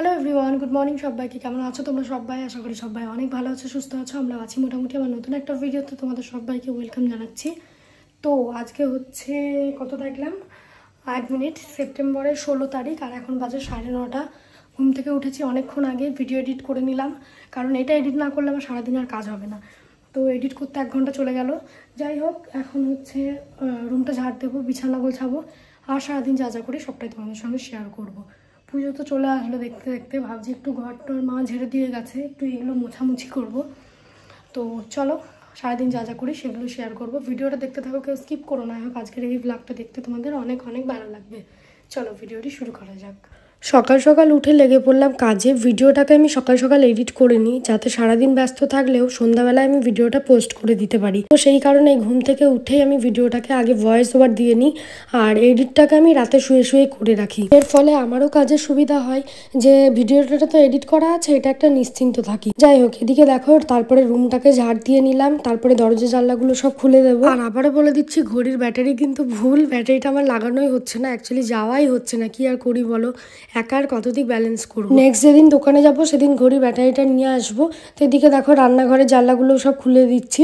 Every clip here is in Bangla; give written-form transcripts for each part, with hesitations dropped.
হ্যালো এভরিওয়ান, গুড মর্নিং সবাইকে। কেমন আছো তোমরা সবাই? আশা করি সবাই অনেক ভালো আছো, সুস্থ আছো। আমরা আছি মোটামুটি। আমার নতুন একটা ভিডিওতে তোমাদের সবাইকে ওয়েলকাম জানাচ্ছি। তো আজকে হচ্ছে কত দেখলাম 1 মিনিট, সেপ্টেম্বরের 16 তারিখ, আর এখন বাজে 9:30। ঘুম থেকে উঠেছি অনেকক্ষণ আগে, ভিডিও এডিট করে নিলাম, কারণ এটা এডিট না করলে আমার সারাদিন আর কাজ হবে না। তো এডিট করতে 1 ঘন্টা চলে গেল। যাই হোক, এখন হচ্ছে রুমটা ঝাড় দেবো, বিছানা গোছাবো, আর সারাদিন যা যা করি সবটাই তোমাদের সঙ্গে শেয়ার করব। পুজো তো চলে আসলো দেখতে দেখতে, ভাবছি একটু ঘরটার মা ঝেড়ে দিয়ে গেছে, একটু এগুলো মোছামুছি করব। তো চলো সারাদিন যা যা করি সেগুলো শেয়ার করব। ভিডিওটা দেখতে থাকো, কেউ স্কিপ করো না। হোক আজকের এই ব্লগটা দেখতে তোমাদের অনেক অনেক ভালো লাগবে। চলো ভিডিওটি শুরু করা যাক। সকাল সকাল উঠে লেগে পড়লাম কাজে। ভিডিওটাকে আমি সকাল সকাল এডিট করে নিই, যাতে সারাদিন ব্যস্ত থাকলেও সন্ধ্যাবেলায় আমি ভিডিওটা পোস্ট করে দিতে পারি। তো সেই কারণে ঘুম থেকে উঠেই আমি ভিডিওটাকে আগে ভয়েস ওভার দিয়ে নিই, আর এডিটটাকে আমি রাতে শুয়ে শুয়ে করে রাখি। এর ফলে আমারও কাজের সুবিধা হয়, যে ভিডিওটা তো এডিট করা আছে, এটা একটা নিশ্চিন্ত থাকি। যাই হোক, এদিকে দেখো, তারপরে রুমটাকে ঝাড় দিয়ে নিলাম, তারপরে দরজা জানলাগুলো সব খুলে দেবো। আর আবারও বলে দিচ্ছি, ঘড়ির ব্যাটারি কিন্তু ভুল, ব্যাটারিটা আমার লাগানোই হচ্ছে না, অ্যাকচুয়ালি যাওয়াই হচ্ছে না। কি আর করি বলো, একার কতদিক ব্যালেন্স করবো। নেক্সট যেদিন দোকানে যাব সেদিন ঘড়ি ব্যাটারিটা নিয়ে আসবো। তো এদিকে দেখো, রান্নাঘরের জানলাগুলো সব খুলে দিচ্ছি।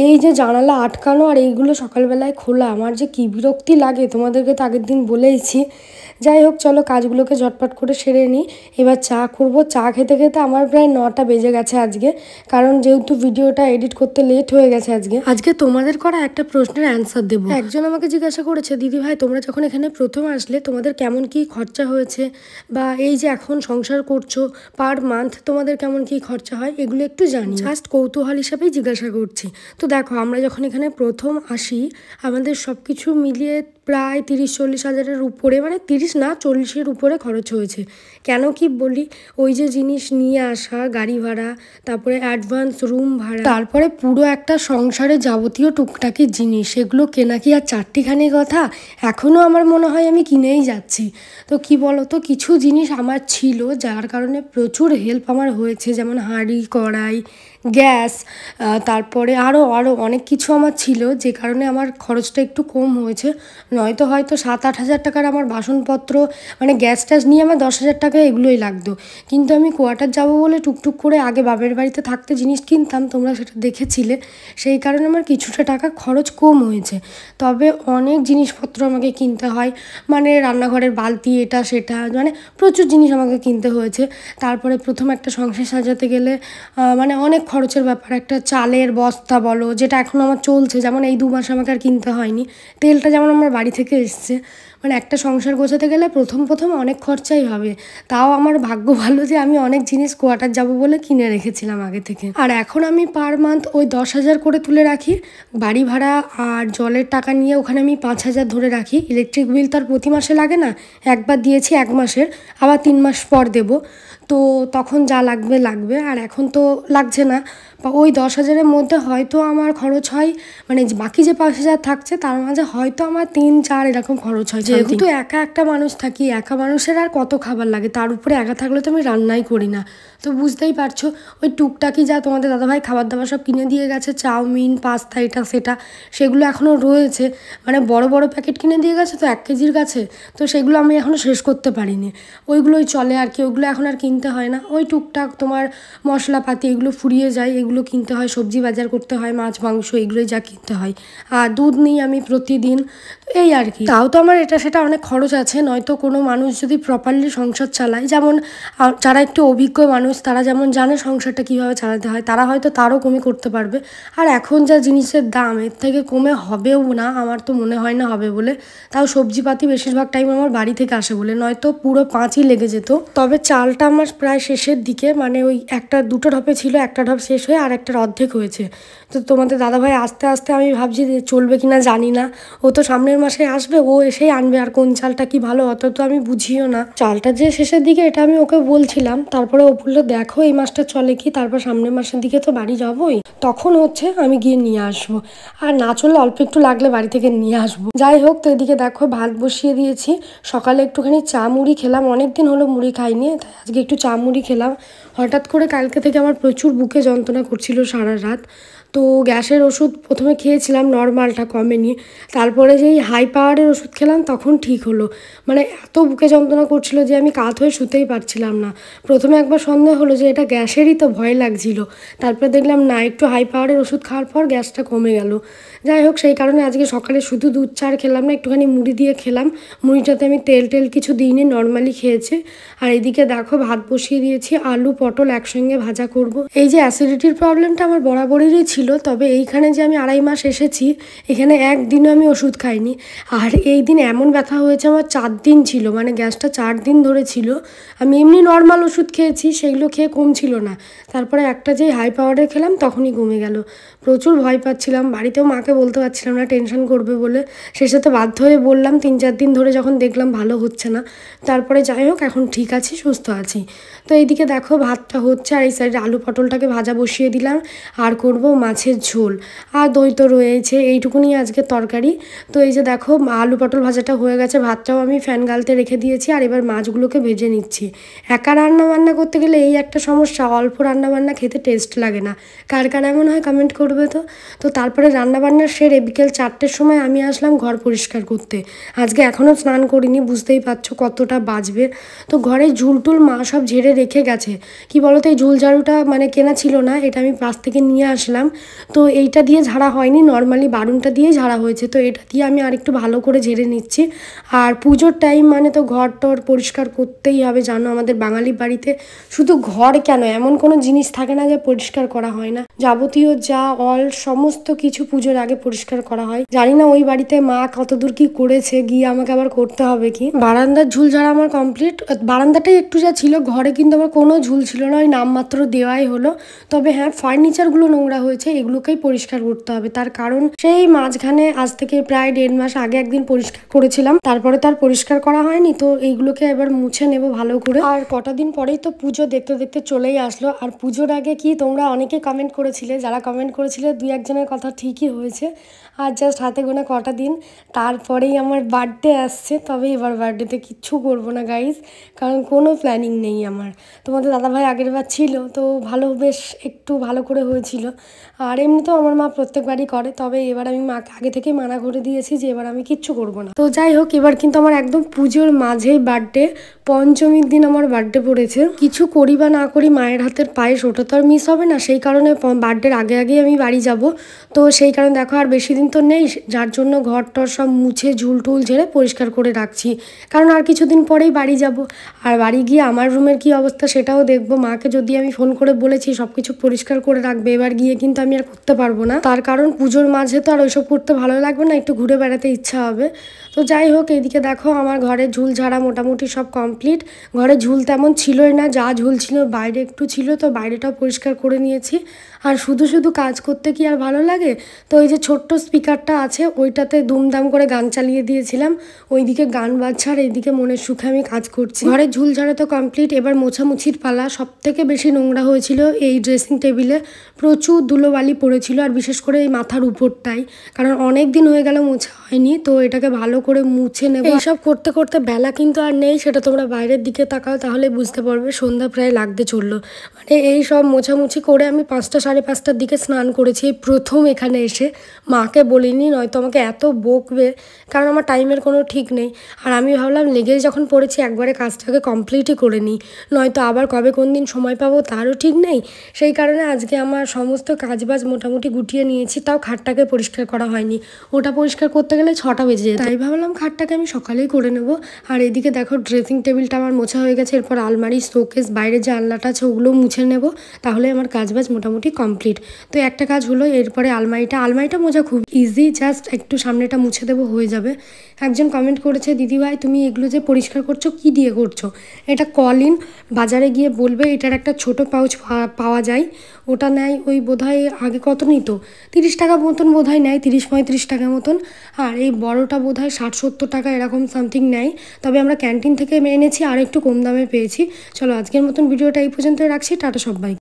এই যে জানালা আটকানো আর এইগুলো সকালবেলায় খোলা, আমার যে কি বিরক্তি লাগে, তোমাদেরকে তো আগের দিন বলেইছি। যাই হোক, চলো কাজগুলোকে ঝটপট করে সেরে নিই। এবার চা করবো। চা খেতে খেতে আমার প্রায় 9টা বেজে গেছে আজকে, কারণ যেহেতু ভিডিওটা এডিট করতে লেট হয়ে গেছে। আজকে তোমাদের করা একটা প্রশ্নের অ্যান্সার দেবো। একজন আমাকে জিজ্ঞাসা করেছে, দিদি ভাই তোমরা যখন এখানে প্রথম আসলে তোমাদের কেমন কি খরচা হয়েছে, বা এই যে এখন সংসার করছো পার মান্থ তোমাদের কেমন কি খরচা হয়, এগুলো একটু জানি। জাস্ট কৌতূহল হিসাবেই জিজ্ঞাসা করছি। তো দেখো, আমরা যখন এখানে প্রথম আসি, আমাদের সব কিছু মিলিয়ে প্রায় 30-40 হাজারের উপরে, মানে 30 না 40-এর উপরে খরচ হয়েছে। কেন কি বলি, ওই যে জিনিস নিয়ে আসা, গাড়ি ভাড়া, তারপরে অ্যাডভান্স রুম ভাড়া, তারপরে পুরো একটা সংসারে যাবতীয় টুকটাকি জিনিস, সেগুলো কেনা কি আর চারটিখানি কথা? এখনও আমার মনে হয় আমি কিনেই যাচ্ছি। তো কি বলো তো, কিছু জিনিস আমার ছিল যার কারণে প্রচুর হেল্প আমার হয়েছে, যেমন হাঁড়ি কড়াই, গ্যাস, তারপরে আরও অনেক কিছু আমার ছিল, যে কারণে আমার খরচটা একটু কম হয়েছে। নয়তো হয়তো 7-8 হাজার টাকার আমার বাসনপত্র, মানে গ্যাস ট্যাস নিয়ে আমার 10 হাজার টাকা এগুলোই লাগতো। কিন্তু আমি কোয়ার্টার যাবো বলে টুকটুক করে আগে বাপের বাড়িতে থাকতে জিনিস কিনতাম, তোমরা সেটা দেখেছিলে। সেই কারণে আমার কিছুটা টাকা খরচ কম হয়েছে। তবে অনেক জিনিসপত্র আমাকে কিনতে হয়, মানে রান্নাঘরের বালতি, এটা সেটা, মানে প্রচুর জিনিস আমাকে কিনতে হয়েছে। তারপরে প্রথম একটা সংসার সাজাতে গেলে মানে অনেক খরচের ব্যাপার। একটা চালের বস্তা বলো, যেটা এখন আমার চলছে, যেমন এই 2 মাস আমাকে আর কিনতে হয়নি। তেলটা যেমন আমার বাড়ি থেকে এসছে। মানে একটা সংসার গোছাতে গেলে প্রথম অনেক খরচাই হবে। তাও আমার ভাগ্য ভালো যে আমি অনেক জিনিস কোয়ার্টার যাব বলে কিনে রেখেছিলাম আগে থেকে। আর এখন আমি পার মান্থ ওই 10 হাজার করে তুলে রাখি। বাড়ি ভাড়া আর জলের টাকা নিয়ে ওখানে আমি 5 হাজার ধরে রাখি। ইলেকট্রিক বিল তো আর প্রতি মাসে লাগে না, একবার দিয়েছি 1 মাসের, আবার 3 মাস পর দেবো। তো তখন যা লাগবে, আর এখন তো লাগছে না। বা ওই 10 হাজারের মধ্যে হয়তো আমার খরচ হয়, মানে বাকি যে 5 হাজার থাকছে তার মাঝে হয়তো আমার 3-4 এরকম খরচ হয়। যেহেতু একা একটা মানুষ থাকি, একা মানুষের আর কত খাবার লাগে, তার উপরে একা থাকলে তো আমি রান্নাই করি না। তো বুঝতেই পারছো, ওই টুকটাকি যা তোমাদের দাদাভাই খাবার দাবার সব কিনে দিয়ে গেছে, চাউমিন, পাস্তা, এটা সেটা, সেগুলো এখনও রয়েছে। মানে বড় বড় প্যাকেট কিনে দিয়ে গেছে তো 1 কেজির কাছে, তো সেগুলো আমি এখনও শেষ করতে পারিনি। ওইগুলোই চলে আর কি, ওইগুলো এখন আর কিনতে হয় না। ওই টুকটাক তোমার মশলাপাতি, এগুলো ফুরিয়ে যায়, এগুলো কিনতে হয়, সবজি বাজার করতে হয়, মাছ মাংস এগুলোই যা কিনতে হয়। আর দুধ নিই আমি প্রতিদিন, এই আর কি। তাও তো আমার এটা সেটা অনেক খরচ আছে। নয়তো কোনো মানুষ যদি প্রপারলি সংসার চালায়, যেমন যারা একটু অভিজ্ঞ মানুষ, তারা যেমন জানে সংসারটা কীভাবে চালাতে হয়, তারা হয়তো তারও কমে করতে পারবে। আর এখন যা জিনিসের দাম, এর থেকে কমে হবেও না, আমার তো মনে হয় না হবে বলে। তাও সবজিপাতি বেশিরভাগ টাইম আমার বাড়ি থেকে আসে বলে, নয়তো পুরো 5ই লেগে যেত। তবে চালটা আমার প্রায় শেষের দিকে, মানে ওই 1-2 ঢপে ছিল, একটা ঢপ শেষ হয়ে আর একটার অর্ধেক হয়েছে। তো তোমাদের দাদাভাই আস্তে আস্তে, আমি ভাবছি যে চলবে কিনা জানি না, ও তো সামনের মাসে আসবে, ও এসেই আনবে। আর কোন চালটা কি ভালো অত তো আমি বুঝিও না। চালটা যে শেষের দিকে এটা আমি ওকে বলছিলাম, তারপরে ও বললো দেখো এই মাসটা চলে কি, তারপর সামনের মাসের দিকে তো বাড়ি যাবোই, তখন হচ্ছে আমি গিয়ে নিয়ে আসবো। আর না চললে অল্প একটু লাগলে বাড়ি থেকে নিয়ে আসবো। যাই হোক, তো এদিকে দেখো ভাত বসিয়ে দিয়েছি। সকালে একটুখানি চা মুড়ি খেলাম, অনেকদিন হলো মুড়ি খাইনি, তাই আজকে একটু চা মুড়ি খেলাম। হঠাৎ করে কালকে থেকে আমার প্রচুর বুকে যন্ত্রণা করছিল সারা রাত। তো গ্যাসের ওষুধ প্রথমে খেয়েছিলাম, নর্মালটা কমেনি, তারপরে যেই হাই পাওয়ারের ওষুধ খেলাম তখন ঠিক হলো। মানে এত বুকে যন্ত্রণা করছিল যে আমি কাত হয়ে শুতেই পারছিলাম না। প্রথমে একবার সন্দেহ হলো যে এটা গ্যাসেরই, তো ভয় লাগছিল। তারপরে দেখলাম না, একটু হাই পাওয়ারের ওষুধ খাওয়ার পর গ্যাসটা কমে গেল। যাই হোক, সেই কারণে আজকে সকালে শুধু দুধ চা খেলাম না, একটুখানি মুড়ি দিয়ে খেলাম। মুড়িটাতে আমি তেল কিছু দিইনি, নর্মালি খেয়েছি। আর এদিকে দেখো ভাত বসিয়ে দিয়েছি, আলু পটল একসঙ্গে ভাজা করব। এই যে অ্যাসিডিটির প্রবলেমটা আমার বরাবরেরই ছিল, তবে এইখানে যে আমি 2.5 মাস এসেছি, এখানে একদিনও আমি ওষুধ খাইনি। আর এই দিন এমন ব্যথা হয়েছে আমার 4 দিন ছিল, মানে গ্যাসটা 4 দিন ধরে ছিল। আমি এমনি নর্মাল ওষুধ খেয়েছি, সেইগুলো খেয়ে কমছিল না। তারপরে একটা যে হাই পাওয়ারের খেলাম তখনই কমে গেল। প্রচুর ভয় পাচ্ছিলাম, বাড়িতেও মাকে বলতে পারছিলাম না, টেনশন করবে বলে। শেষে বাধ্য হয়ে বললাম 3-4 দিন ধরে যখন দেখলাম ভালো হচ্ছে না। তারপরে যাই হোক, এখন ঠিক আছি, সুস্থ আছি। তো এইদিকে দেখো ভাতটা হচ্ছে, আর এই সাইডে আলু পটলটাকে ভাজা বসিয়ে দিলাম। আর করব মাছের ঝোল, আর দই তো রয়েছে, এইটুকুনি আজকে তরকারি। তো এই যে দেখো আলু পটল ভাজাটা হয়ে গেছে, ভাতটাও আমি ফ্যান গালতে রেখে দিয়েছি। আর এবার মাছগুলোকে ভেজে নিচ্ছি। একা রান্না করতে গেলে এই একটা সমস্যা, অল্প রান্নাবান্না খেতে টেস্ট লাগে না। কার কার এমন হয় কমেন্ট করবে তো তারপরে রান্নাবান্না সেরে বিকেল 4টের সময় আমি আসলাম ঘর পরিষ্কার করতে। আজকে এখনও স্নান করিনি, বুঝতেই পারছো কতটা বাজবে। তো ঘরে ঝুলটুল মা সব ঝেড়ে রেখে গেছে। কি বলো তো, এই ঝুল ঝাড়ুটা মানে কেনা ছিল না, এটা আমি পাশ থেকে নিয়ে আসলাম। তো এইটা দিয়ে ঝাড়া হয়নি, নর্মালি বারুনটা দিয়ে ঝাড়া হয়েছে। তো এটা দিয়ে আমি আরেকটু ভালো করে ঝেড়ে নিচ্ছি। আর পুজোর টাইম মানে তো ঘর টর পরিষ্কার করতেই হবে, জানো আমাদের বাঙালি বাড়িতে শুধু ঘর কেন, এমন কোনো জিনিস থাকে না যে পরিষ্কার করা হয় না। যাবতীয় যা সমস্ত কিছু পুজোর আগে পরিষ্কার করা হয়। জানি না ওই বাড়িতে মা কতদূর কি করেছে, গিয়ে আমাকে আবার করতে হবে কি। বারান্দার ঝুল ঝাড়া আমার কমপ্লিট। বারান্দাটাই একটু যা ছিল, ঘরে কিন্তু আমার কোনো ঝুল ছিল না, ওই নামমাত্র দেওয়াই হলো। তবে হ্যাঁ, ফার্নিচারগুলো নোংরা হয়েছে, এগুলোকেই পরিষ্কার করতে হবে। তার কারণ সেই মাঝখানে আজ থেকে প্রায় 1.5 মাস আগে একদিন পরিষ্কার করেছিলাম, তারপরে তার পরিষ্কার করা হয়নি। তো এইগুলোকে এবার মুছে নেব ভালো করে। আর কটা দিন পরেই তো পুজো দেখতে দেখতে চলেই আসলো। আর পুজোর আগে কি তোমরা অনেকে কমেন্ট করেছিলে, যারা কমেন্ট করেছিলে 2-1 জনের কথা ঠিকই হয়েছে। আর জাস্ট হাতে গোনা কটা দিন তারপরেই আমার বার্থডে আসছে। তবে এবার বার্থডেতে কিচ্ছু করবো না গাইজ, কারণ কোনো প্ল্যানিং নেই আমার। তোমাদের দাদাভাই আগের বার ছিল, তো ভালো, বেশ একটু ভালো করে হয়েছিল। আর এমনিতেও আমার মা প্রত্যেকবারই করে, তবে এবার আমি মাকে আগে থেকেই মানা করে দিয়েছি যে এবার আমি কিচ্ছু করবো না। তো যাই হোক, এবার কিন্তু আমার একদম পুজোর মাঝেই বার্থডে, পঞ্চমীর দিন আমার বার্থডে পড়েছে। কিছু করি বা না করি মায়ের হাতের পায়েস ওটা তো আর মিস হবে না, সেই কারণে বার্থডের আগেই আমি বাড়ি যাব। তো সেই কারণে দেখো আর বেশি দিন তো নেই, যার জন্য ঘর টর সব মুছে ঝুলটুল ঝেড়ে পরিষ্কার করে রাখছি, কারণ আর কিছুদিন পরেই বাড়ি যাব। আর বাড়ি গিয়ে আমার রুমের কি অবস্থা সেটাও দেখবো। মাকে যদি আমি ফোন করে বলেছি সব কিছু পরিষ্কার করে রাখবে, এবার গিয়ে কিন্তু আমি আর করতে পারবো না। তার কারণ পুজোর মাঝে তো আর ওইসব করতে ভালো লাগবে না, একটু ঘুরে বেড়াতে ইচ্ছা হবে। তো যাই হোক, এইদিকে দেখো আমার ঘরে ঝুল ঝাড়া মোটামুটি সব কমপ্লিট। ঘরে ঝুল তেমন ছিলই না, যা ঝুল ছিল বাইরে একটু ছিল, তো বাইরেটাও পরিষ্কার করে নিয়েছি। আর শুধু কাজ করতে কি আর ভালো লাগে। তো এই যে ছোট্ট স্পিকারটা আছে, ওইটাতে দুমদাম করে গান চালিয়ে দিয়েছিলাম। ওইদিকে গান বাজছে আর এইদিকে মনের সুখে আমি কাজ করছি। ঘরে ঝুল ঝাড়া তো কমপ্লিট, এবার মোছামুছির পালা। সব থেকে বেশি নোংরা হয়েছিল এই ড্রেসিং টেবিলে, প্রচুর ধুলোবালি পড়েছিল, আর বিশেষ করে এই মাথার উপরটাই, কারণ অনেক দিন হয়ে গেল মোছা হয়নি। তো এটাকে ভালো করে মুছে নেব। এইসব করতে করতে বেলা কিন্তু আর নেই, সেটা তোমরা বাইরের দিকে তাকাও তাহলে বুঝতে পারবে। সন্ধ্যা প্রায় লাগতে চললো। মানে এই সব মোছামুছি করে আমি 5টা 5:30টার দিকে স্নান করেছি, প্রথম এখানে এসে। মাকে বলিনি, নয়তো আমাকে এত বকবে, কারণ আমার টাইমের কোনো ঠিক নেই। আর আমি ভাবলাম লেগেই যখন পড়েছি একবারে কাজটাকে কমপ্লিটই করে নিই, নয়তো আবার কবে কোন দিন সময় পাবো তারও ঠিক নেই। সেই কারণে আজকে আমার সমস্ত কাজবাজ মোটামুটি গুটিয়ে নিয়েছি। তাও খাটটাকে পরিষ্কার করা হয়নি, ওটা পরিষ্কার করতে গেলে 6টা বেজে যায়। তাই ভাবলাম খাটটাকে আমি সকালেই করে নেব। আর এদিকে দেখো ড্রেসিং টেবিলটা আমার মোছা হয়ে গেছে, এরপর আলমারি শোকেস বাইরে যে আলনাটা আছে ওগুলো মুছে নেব, তাহলে আমার কাজবাজ মোটামুটি কমপ্লিট। তো একটা কাজ হলো, এরপরে আলমারিটা মোছা খুব ইজি, জাস্ট একটু সামনেটা মুছে দেবো, হয়ে যাবে। একজন কমেন্ট করেছে, দিদিভাই তুমি এগুলো যে পরিষ্কার করছো কি দিয়ে করছো? এটা কলিন, বাজারে গিয়ে বলবে এটার একটা ছোট পাউচ পাওয়া যায়, ওটা নেয় ওই বোধহয় আগে কত নিত, 30 টাকা মতন বোধহয় নেয়, 30-35 টাকা মতন। আর এই বড়টা বোধহয় 60-70 টাকা এরকম সামথিং নেয়। তবে আমরা ক্যান্টিন থেকে এনেছি, আর একটু কম দামে পেয়েছি। চলো আজকের মতন ভিডিওটা এই পর্যন্ত রাখছি, টাটা সবাই।